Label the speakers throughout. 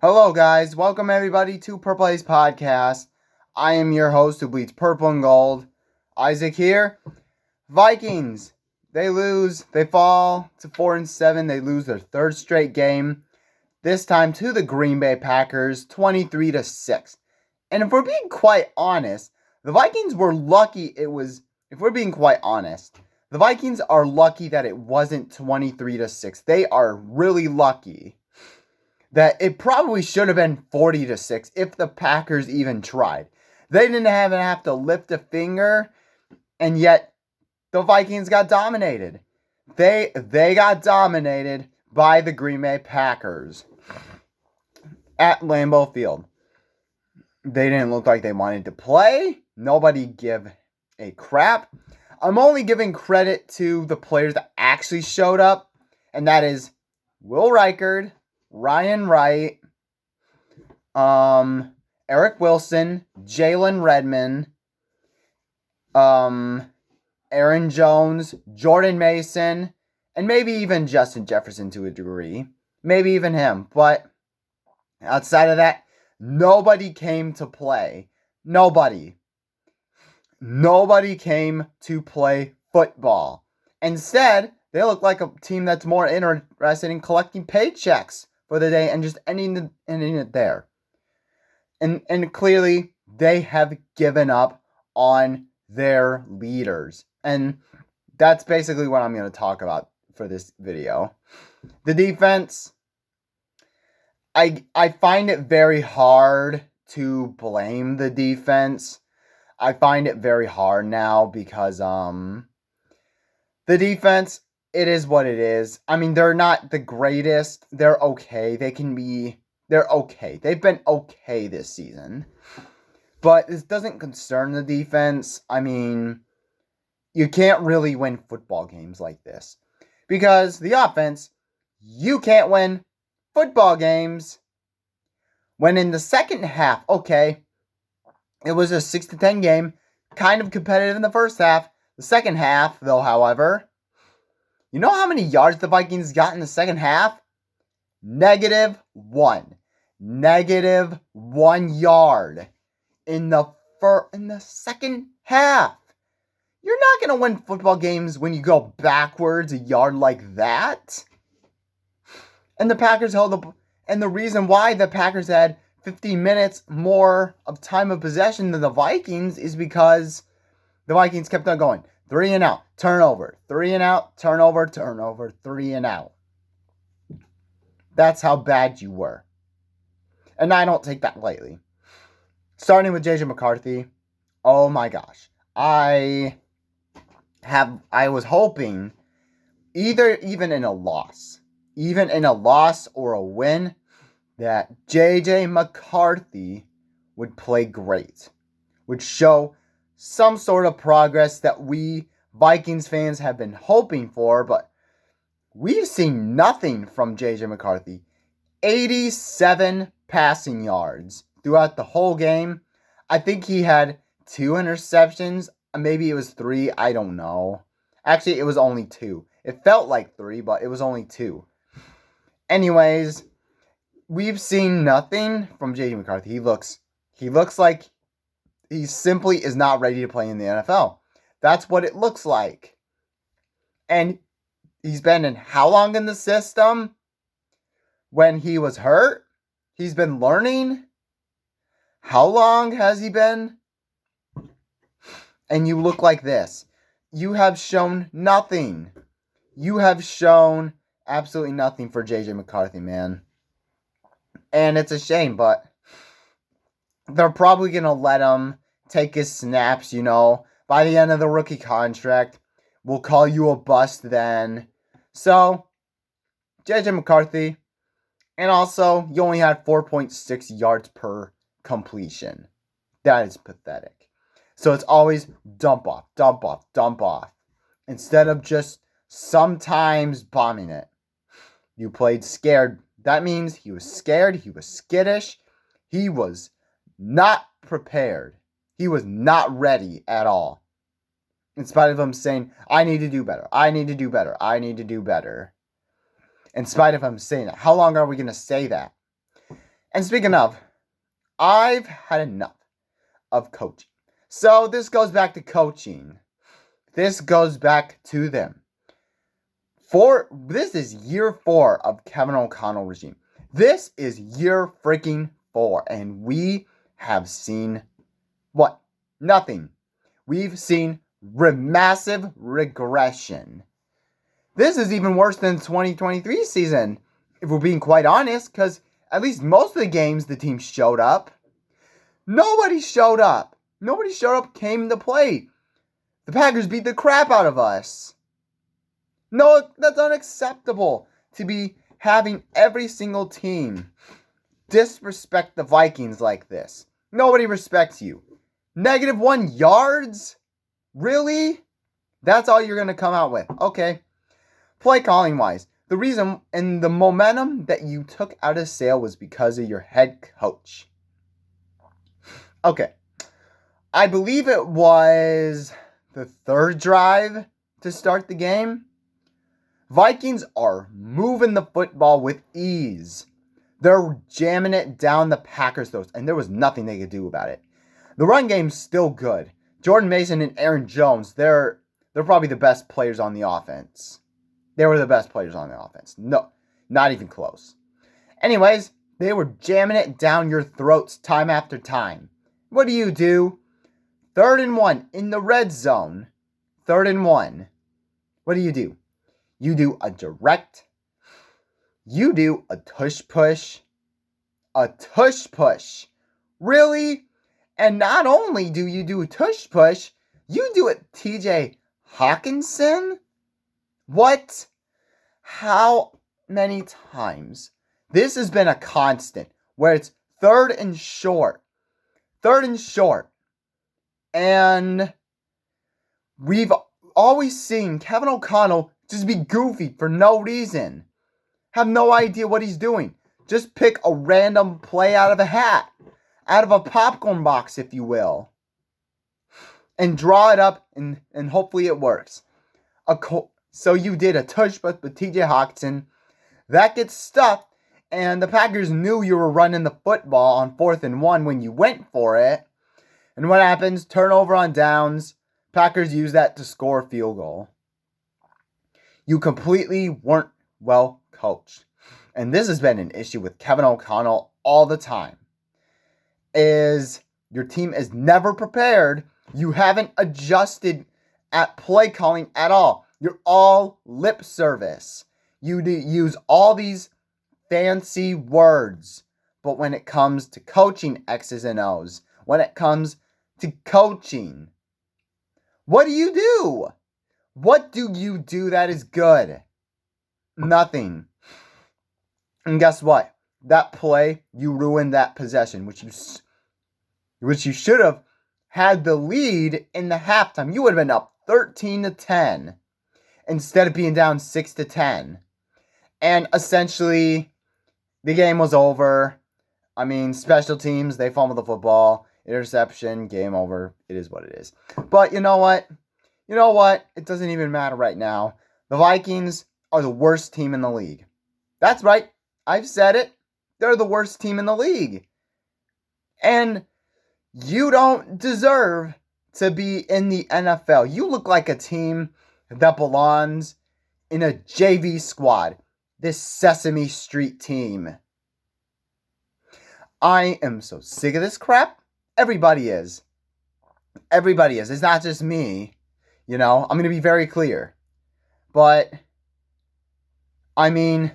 Speaker 1: Hello, guys. Welcome, everybody, to Purple Ace Podcast. I am your host who bleeds purple and gold, Isaac here. Vikings. They lose. They fall to 4-7. They lose their third straight game. This time to the Green Bay Packers, 23-6. And if we're being quite honest, the Vikings were lucky it was. If we're being quite honest, the Vikings are lucky that it wasn't 23-6. They are really lucky that it probably should have been 40-6 if the Packers even tried. They didn't even have to lift a finger, and yet the Vikings got dominated. They got dominated by the Green Bay Packers at Lambeau Field. They didn't look like they wanted to play. Nobody give a crap. I'm only giving credit to the players that actually showed up, and that is Will Reichard, Ryan Wright, Eric Wilson, Jalen Redmond, Aaron Jones, Jordan Mason, and maybe even Justin Jefferson to a degree. Maybe even him. But outside of that, nobody came to play. Nobody came to play football. Instead, they look like a team that's more interested in collecting paychecks for the day and just ending it there. And clearly, they have given up on their leaders. And that's basically what I'm going to talk about for this video. The defense, I find it very hard to blame the defense. I find it very hard now because the defense, it is what it is. I mean, they're not the greatest. They're okay. They're okay. They've been okay this season. But this doesn't concern the defense. I mean, you can't really win football games like this. Because the offense, you can't win football games. When in the second half, okay, it was a 6-10 game, kind of competitive in the first half. The second half, though, however, you know how many yards the Vikings got in the second half? -1. -1 yard in the second half. You're not going to win football games when you go backwards a yard like that. And the Packers and the reason why the Packers had 15 minutes more of time of possession than the Vikings is because the Vikings kept on going. 3 and out, turnover, 3 and out, turnover, 3 and out. That's how bad you were. And I don't take that lightly. Starting with JJ McCarthy. Oh my gosh. I was hoping even in a loss or a win, that JJ McCarthy would play great. Would show some sort of progress that we Vikings fans have been hoping for, but we've seen nothing from JJ McCarthy. 87 passing yards throughout the whole game. I think he had 2 interceptions. Maybe it was 3. I don't know. Actually, it was only 2. It felt like 3, but it was only 2. Anyways, we've seen nothing from JJ McCarthy. He looks like he simply is not ready to play in the NFL. That's what it looks like. And he's been in how long in the system? When he was hurt? He's been learning? How long has he been? And you look like this. You have shown nothing. You have shown absolutely nothing for JJ McCarthy, man. And it's a shame, but they're probably going to let him take his snaps, by the end of the rookie contract. We'll call you a bust then. So, JJ McCarthy, and also, you only had 4.6 yards per completion. That is pathetic. So it's always dump off, instead of just sometimes bombing it. You played scared. That means he was scared, he was skittish, he was not prepared. He was not ready at all. In spite of him saying, I need to do better, I need to do better, I need to do better. In spite of him saying that. How long are we going to say that? And speaking of, I've had enough of coaching. So this goes back to coaching. This goes back to them. This is year 4 of Kevin O'Connell regime. This is year freaking 4. And we have seen what? Nothing. We've seen massive regression. This is even worse than the 2023 season, if we're being quite honest, because at least most of the games the team showed up. Nobody showed up. Nobody showed up, came to play. The Packers beat the crap out of us. No, that's unacceptable to be having every single team disrespect the Vikings like this. Nobody respects you. -1 yards? Really? That's all you're going to come out with. Okay. Play calling wise, the reason and the momentum that you took out of Sale was because of your head coach. Okay. I believe it was the 3rd drive to start the game. Vikings are moving the football with ease. They're jamming it down the Packers' throats, and there was nothing they could do about it. The run game's still good. Jordan Mason and Aaron Jones, they're probably the best players on the offense. They were the best players on the offense. No, not even close. Anyways, they were jamming it down your throats time after time. What do? 3rd and 1 in the red zone. 3rd and 1. What do? You do a direct. You do a tush push. A tush push. Really? And not only do you do a tush push, you do it TJ Hawkinson? What? How many times? This has been a constant where it's 3rd and short. 3rd and short. And we've always seen Kevin O'Connell just be goofy for no reason. Have no idea what he's doing. Just pick a random play out of a hat. Out of a popcorn box, if you will. And draw it up and hopefully it works. So you did a tush push with TJ Hawkinson. That gets stuffed. And the Packers knew you were running the football on 4th and 1 when you went for it. And what happens? Turnover on downs. Packers use that to score a field goal. You completely weren't well coached. And this has been an issue with Kevin O'Connell all the time. Is your team is never prepared. You haven't adjusted at play calling at all. You're all lip service. You use all these fancy words. But when it comes to coaching X's and O's, when it comes to coaching, what do you do? What do you do that is good? Nothing. And guess what? That play, you ruined that possession, which you should have had the lead in the halftime. You would have been up 13-10 instead of being down 6-10. And essentially, the game was over. I mean, special teams, they fumbled the football. Interception, game over. It is what it is. But you know what? It doesn't even matter right now. The Vikings are the worst team in the league. That's right. I've said it. They're the worst team in the league. And you don't deserve to be in the NFL. You look like a team that belongs in a JV squad. This Sesame Street team. I am so sick of this crap. Everybody is. Everybody is. It's not just me. I'm going to be very clear. But, I mean,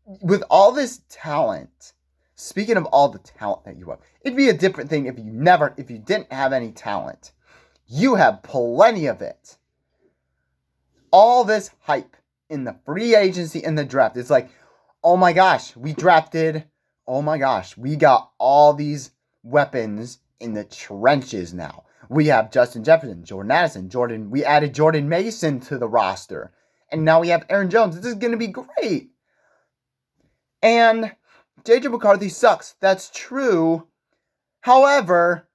Speaker 1: with all this talent, speaking of all the talent that you have, it'd be a different thing if you didn't have any talent. You have plenty of it. All this hype in the free agency and the draft. It's like, oh my gosh, we got all these weapons in the trenches now. We have Justin Jefferson, Jordan Addison, we added Jordan Mason to the roster. And now we have Aaron Jones. This is going to be great. And J.J. McCarthy sucks. That's true. However,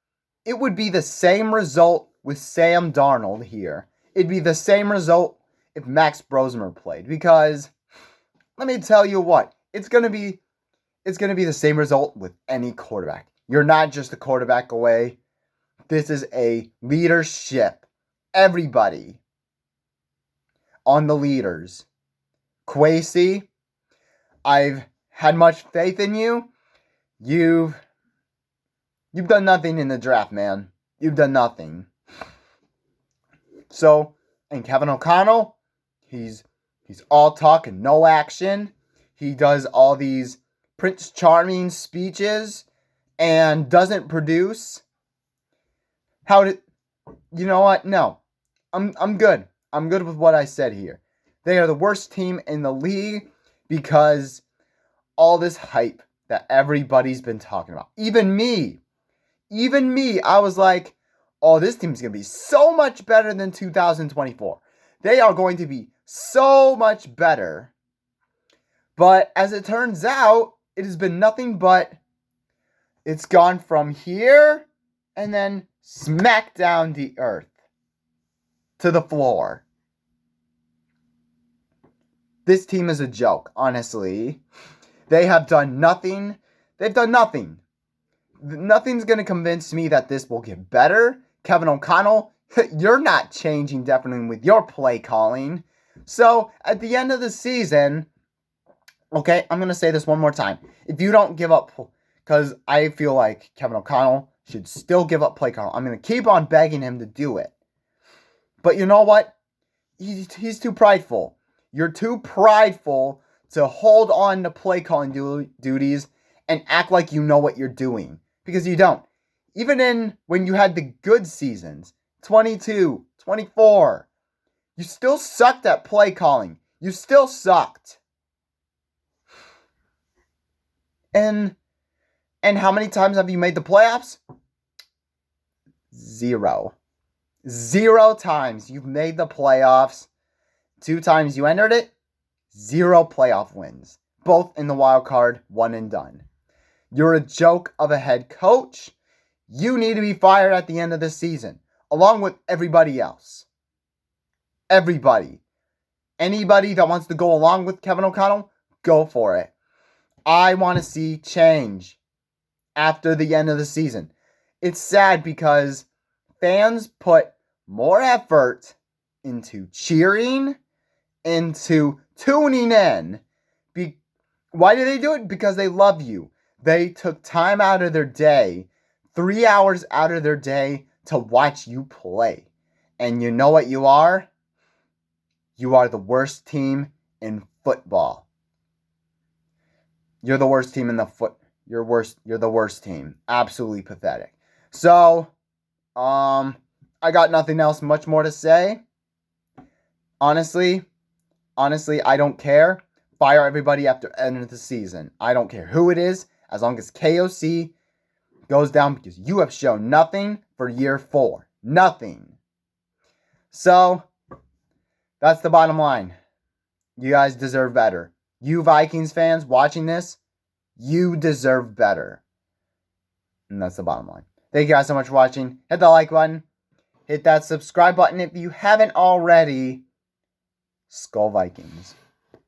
Speaker 1: it would be the same result with Sam Darnold here. It'd be the same result if Max Brosmer played. Because, let me tell you what, it's going to be it's going to be the same result with any quarterback. You're not just a quarterback away. This is a leadership. Everybody on the leaders. Kwesi, I've had much faith in you. You've done nothing in the draft, man. You've done nothing. So, and Kevin O'Connell, he's all talk and no action. He does all these Prince Charming speeches and doesn't produce. You know what? No. I'm good. I'm good with what I said here. They are the worst team in the league because all this hype that everybody's been talking about. Even me, I was like, oh, this team's going to be so much better than 2024. They are going to be so much better. But as it turns out, it has been nothing but it's gone from here and then smack down the earth to the floor. This team is a joke, honestly. They have done nothing. They've done nothing. Nothing's going to convince me that this will get better. Kevin O'Connell, you're not changing definitely with your play calling. So, at the end of the season, okay, I'm going to say this one more time. If you don't give up, because I feel like Kevin O'Connell should still give up play calling. I'm going to keep on begging him to do it. But you know what? He's too prideful. You're too prideful to hold on to play calling duties and act like you know what you're doing. Because you don't. Even when you had the good seasons, 22, 24, you still sucked at play calling. You still sucked. And how many times have you made the playoffs? 0. 0 times you've made the playoffs. 2 times you entered it. 0 playoff wins. Both in the wild card, one and done. You're a joke of a head coach. You need to be fired at the end of the season, along with everybody else. Everybody. Anybody that wants to go along with Kevin O'Connell, go for it. I want to see change after the end of the season. It's sad because fans put more effort into cheering, into tuning in. Why do they do it? Because they love you. They took time out of their day, 3 hours out of their day to watch you play. And you know what you are? You are the worst team in football. You're the worst team in You're the worst team. Absolutely pathetic. So, I got nothing else much more to say. Honestly, I don't care. Fire everybody after the end of the season. I don't care who it is, as long as KOC goes down, because you have shown nothing for year 4. Nothing. So, that's the bottom line. You guys deserve better. You Vikings fans watching this, you deserve better. And that's the bottom line. Thank you guys so much for watching. Hit the like button. Hit that subscribe button if you haven't already. Skull Vikings.